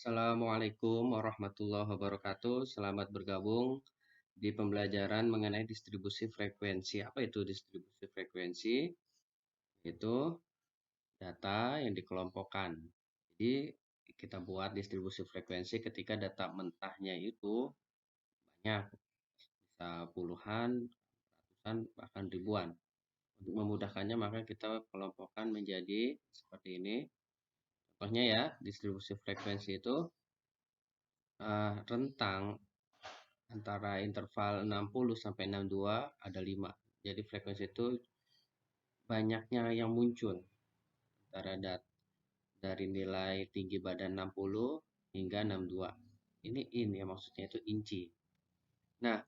Assalamualaikum warahmatullahi wabarakatuh. Selamat bergabung di pembelajaran mengenai distribusi frekuensi. Apa itu distribusi frekuensi? Itu data yang dikelompokkan. Jadi kita buat distribusi frekuensi ketika data mentahnya itu banyak, bisa puluhan, ratusan, bahkan ribuan. Untuk memudahkannya maka kita kelompokkan menjadi seperti ini. Contohnya ya, distribusi frekuensi itu rentang antara interval 60 sampai 62 ada 5. Jadi frekuensi itu banyaknya yang muncul antara dari nilai tinggi badan 60 hingga 62. Ini ya maksudnya itu inci. Nah,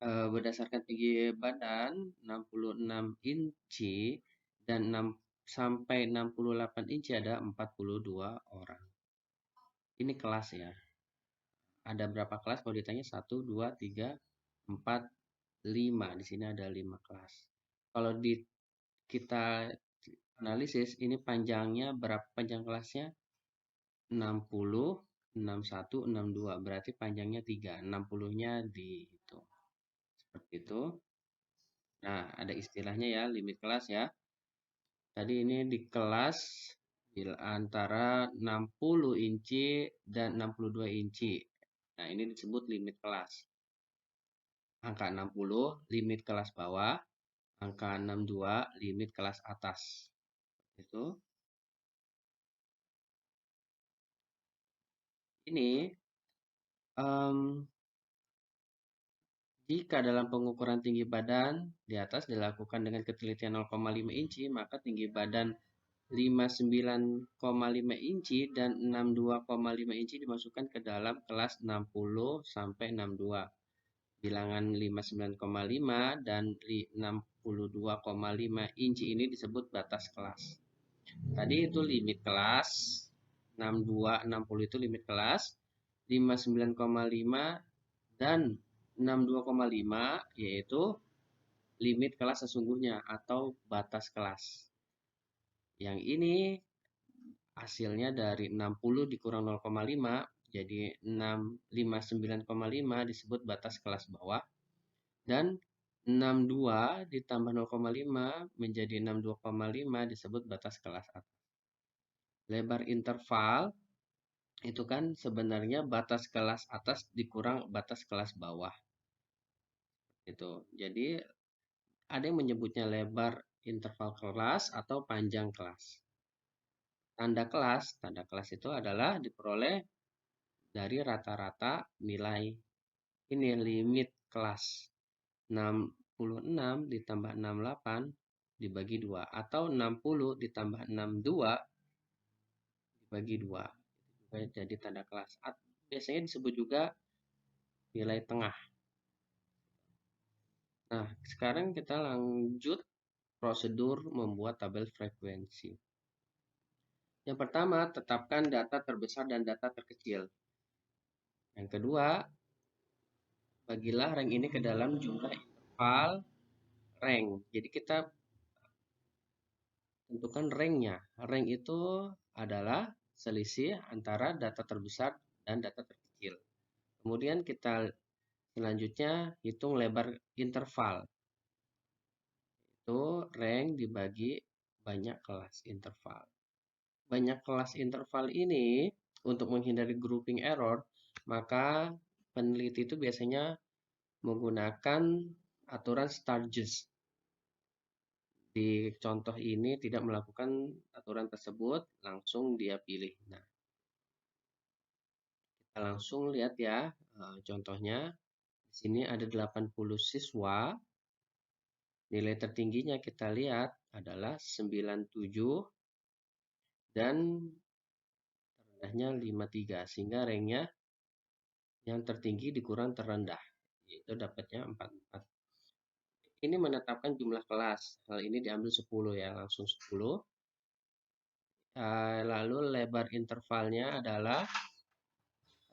berdasarkan tinggi badan 66 inci dan 6 sampai 68 inci ada 42 orang. Ini kelas ya. Ada berapa kelas kalau ditanya? 1, 2, 3, 4, 5. Di sini ada 5 kelas. Kalau kita analisis ini panjangnya berapa, panjang kelasnya 60, 61, 62. Berarti panjangnya 3. 60-nya dihitung. Seperti itu. Nah, ada istilahnya ya, limit kelas ya. Tadi ini di kelas antara 60 inci dan 62 inci. Nah, ini disebut limit kelas. Angka 60 limit kelas bawah, angka 62 limit kelas atas. Itu. Ini jika dalam pengukuran tinggi badan di atas dilakukan dengan ketelitian 0,5 inci, maka tinggi badan 59,5 inci dan 62,5 inci dimasukkan ke dalam kelas 60 sampai 62. Bilangan 59,5 dan 62,5 inci ini disebut batas kelas. Tadi itu limit kelas, 62, 60 itu limit kelas, 59,5 dan 62,5 yaitu limit kelas sesungguhnya atau batas kelas. Yang ini hasilnya dari 60 dikurang 0,5 jadi 59,5 disebut batas kelas bawah, dan 62 ditambah 0,5 menjadi 62,5 disebut batas kelas atas. Lebar interval itu kan sebenarnya batas kelas atas dikurang batas kelas bawah. Itu. Jadi ada yang menyebutnya lebar interval kelas atau panjang kelas. Tanda kelas itu adalah diperoleh dari rata-rata nilai. Ini limit kelas 66 ditambah 68 dibagi 2 atau 60 ditambah 62 dibagi 2. Jadi tanda kelas. Biasanya disebut juga nilai tengah. Nah, sekarang kita lanjut prosedur membuat tabel frekuensi. Yang pertama, tetapkan data terbesar dan data terkecil. Yang kedua, bagilah rank ini ke dalam jumlah interval rank. Jadi kita tentukan ranknya. Rank itu adalah selisih antara data terbesar dan data terkecil. Kemudian kita selanjutnya hitung lebar interval. Itu rank dibagi banyak kelas interval. Banyak kelas interval ini untuk menghindari grouping error, maka peneliti itu biasanya menggunakan aturan Sturges. Di contoh ini tidak melakukan aturan tersebut, langsung dia pilih. Nah, kita langsung lihat ya contohnya. Di sini ada 80 siswa. Nilai tertingginya kita lihat adalah 97 dan terendahnya 53, sehingga ranknya yang tertinggi dikurang terendah, yaitu dapatnya 44. Ini menetapkan jumlah kelas. Hal ini diambil 10 ya, langsung 10. Lalu lebar intervalnya adalah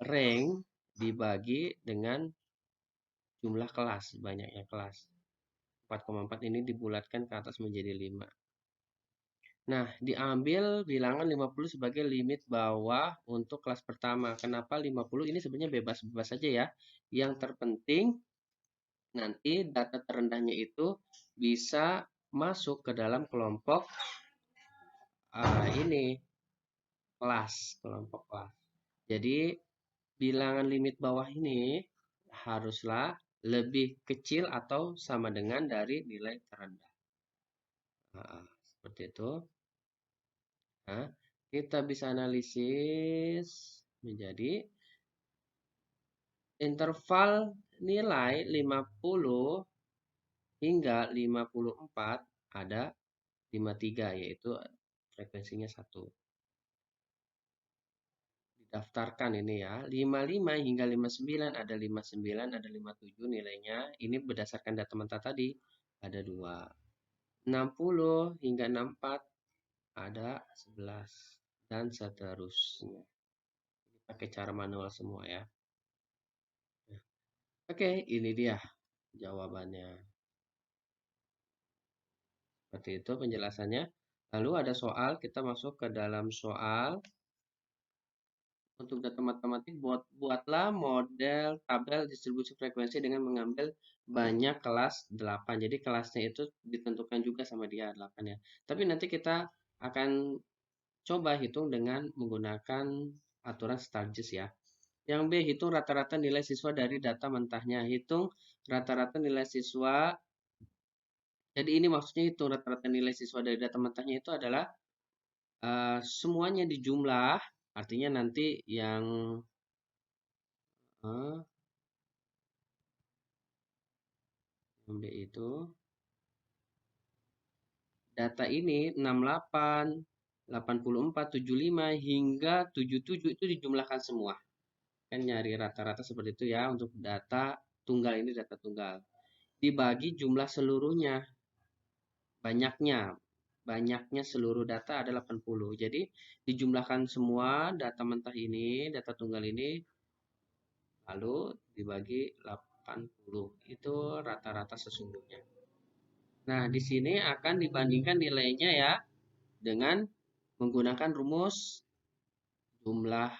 rank dibagi dengan jumlah kelas, banyaknya kelas. 4,4 ini dibulatkan ke atas menjadi 5. Nah, diambil bilangan 50 sebagai limit bawah untuk kelas pertama. Kenapa 50? Ini sebenarnya bebas-bebas saja ya. Yang terpenting nanti data terendahnya itu bisa masuk ke dalam kelompok ini kelas, kelompok kelas. Jadi bilangan limit bawah ini haruslah lebih kecil atau sama dengan dari nilai terendah. Nah, seperti itu. Nah, kita bisa analisis menjadi interval nilai 50 hingga 54 ada 53, yaitu frekuensinya 1. Daftarkan ini ya. 55 hingga 59 ada 59, ada 57 nilainya. Ini berdasarkan data mentah tadi. Ada 2. 60 hingga 64 ada 11 dan seterusnya. Ini pakai cara manual semua ya. Oke, ini dia jawabannya. Seperti itu penjelasannya. Lalu ada soal, kita masuk ke dalam soal. Untuk data matematik, buatlah model tabel distribusi frekuensi dengan mengambil banyak kelas 8. Jadi kelasnya itu ditentukan juga sama dia 8 ya. Tapi nanti kita akan coba hitung dengan menggunakan aturan Stargess ya. Yang B, hitung rata-rata nilai siswa dari data mentahnya. Hitung rata-rata nilai siswa. Jadi ini maksudnya hitung rata-rata nilai siswa dari data mentahnya itu adalah semuanya dijumlah. Artinya nanti yang B itu data ini 68, 84, 75 hingga 77 itu dijumlahkan semua. Kan nyari rata-rata seperti itu ya untuk data tunggal, ini data tunggal. Dibagi jumlah seluruhnya. Banyaknya seluruh data ada 80. Jadi dijumlahkan semua data mentah ini, data tunggal ini lalu dibagi 80. Itu rata-rata sesungguhnya. Nah, di sini akan dibandingkan nilainya ya dengan menggunakan rumus jumlah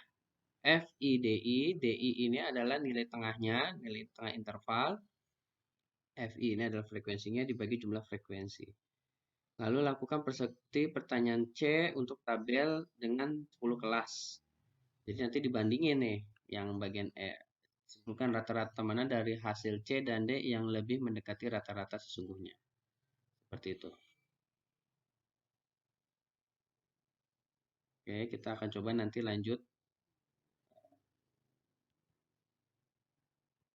FIDI. DI ini adalah nilai tengahnya, nilai tengah interval. FI ini adalah frekuensinya dibagi jumlah frekuensi. Lalu lakukan persepti pertanyaan C untuk tabel dengan 10 kelas. Jadi nanti dibandingin nih yang bagian E. Sebutkan rata-rata mana dari hasil C dan D yang lebih mendekati rata-rata sesungguhnya. Seperti itu. Oke, kita akan coba nanti lanjut